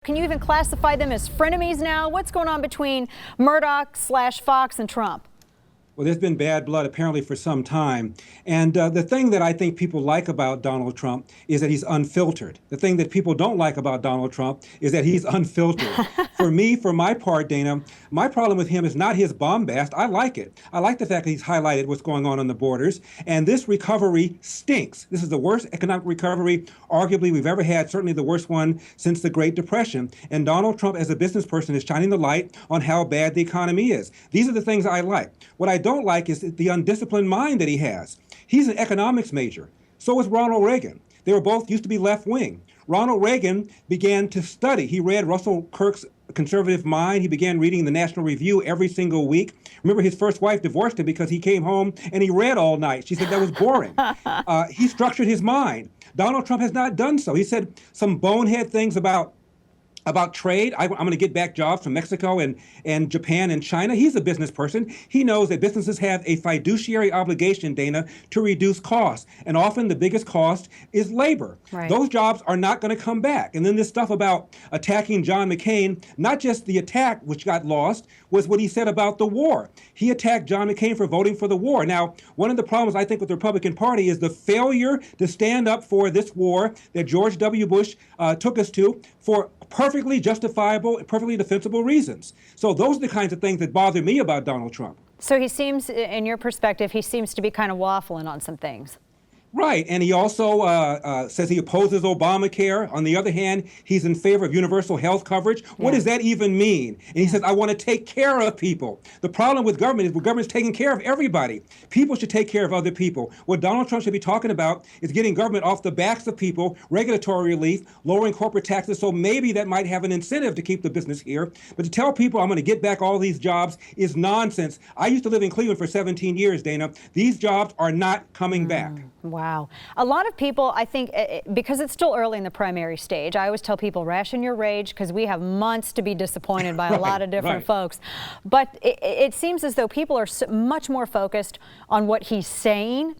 Can you even classify them as frenemies now? What's going on between Murdoch/Fox and Trump? Well, there's been bad blood apparently for some time. And the thing that I think people like about Donald Trump is that he's unfiltered. The thing that people don't like about Donald Trump is that he's unfiltered. For me, for my part, Dana, my problem with him is not his bombast. I like it. I like the fact that he's highlighted what's going on the borders. And this recovery stinks. This is the worst economic recovery arguably we've ever had, certainly the worst one since the Great Depression. And Donald Trump, as a business person, is shining the light on how bad the economy is. These are the things I like. What I don't like is the undisciplined mind that he has. He's an economics major. So was Ronald Reagan. They were both used to be left wing. Ronald Reagan began to study. He read Russell Kirk's Conservative Mind. He began reading the National Review every single week. Remember, his first wife divorced him because he came home and he read all night. She said that was boring. He structured his mind. Donald Trump has not done so. He said some bonehead things about trade. I'm going to get back jobs from Mexico and Japan and China. He's a business person. He knows that businesses have a fiduciary obligation, Dana, to reduce costs. And often the biggest cost is labor. Right. Those jobs are not going to come back. And then this stuff about attacking John McCain, not just the attack, which got lost, was what he said about the war. He attacked John McCain for voting for the war. Now, one of the problems I think with the Republican Party is the failure to stand up for this war that George W. Bush took us to for perfectly justifiable and perfectly defensible reasons. So those are the kinds of things that bother me about Donald Trump. So he seems, in your perspective, he seems to be kind of waffling on some things. Right, and he also says he opposes Obamacare. On the other hand, he's in favor of universal health coverage. What does that even mean? And he says, I want to take care of people. The problem with government is government's taking care of everybody. People should take care of other people. What Donald Trump should be talking about is getting government off the backs of people, regulatory relief, lowering corporate taxes, so maybe that might have an incentive to keep the business here. But to tell people I'm going to get back all these jobs is nonsense. I used to live in Cleveland for 17 years, Dana. These jobs are not coming back. Wow. A lot of people, I think, because it's still early in the primary stage, I always tell people ration your rage because we have months to be disappointed by a lot of different folks. But it seems as though people are much more focused on what he's saying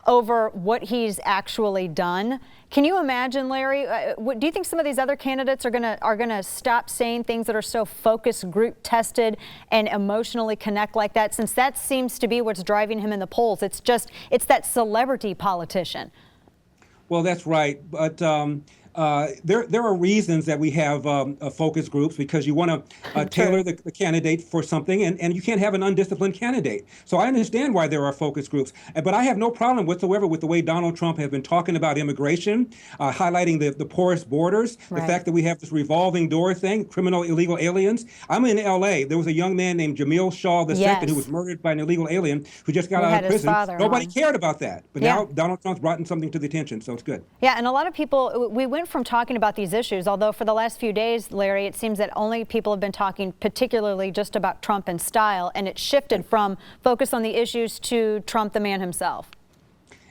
over what he's actually done. Can you imagine, Larry, do you think some of these other candidates are gonna stop saying things that are so focus group tested and emotionally connect like that, since that seems to be what's driving him in the polls? It's that celebrity politician. Well, that's right. But there are reasons that we have focus groups, because you want to tailor the candidate for something, and you can't have an undisciplined candidate. So I understand why there are focus groups. But I have no problem whatsoever with the way Donald Trump has been talking about immigration, highlighting the porous borders, the fact that we have this revolving door thing, criminal illegal aliens. I'm in L.A. There was a young man named Jamil Shaw II who was murdered by an illegal alien who just got out of prison. Nobody cared about that. But now Donald Trump's brought something to the attention, so it's good. Yeah, and a lot of people, we went from talking about these issues, although for the last few days, Larry, it seems that only people have been talking particularly just about Trump and style, and it shifted from focus on the issues to Trump the man himself.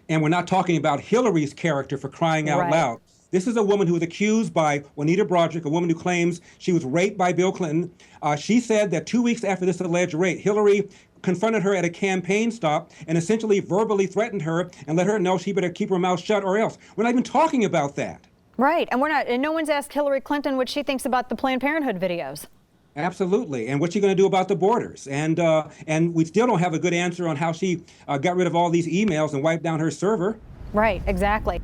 And we're not talking about Hillary's character, for crying out loud. This is a woman who was accused by Juanita Broaddrick, a woman who claims she was raped by Bill Clinton. She said that 2 weeks after this alleged rape, Hillary confronted her at a campaign stop and essentially verbally threatened her and let her know she better keep her mouth shut or else. We're not even talking about that. Right, and no one's asked Hillary Clinton what she thinks about the Planned Parenthood videos. Absolutely, and what's she going to do about the borders? And we still don't have a good answer on how she got rid of all these emails and wiped down her server. Right, exactly.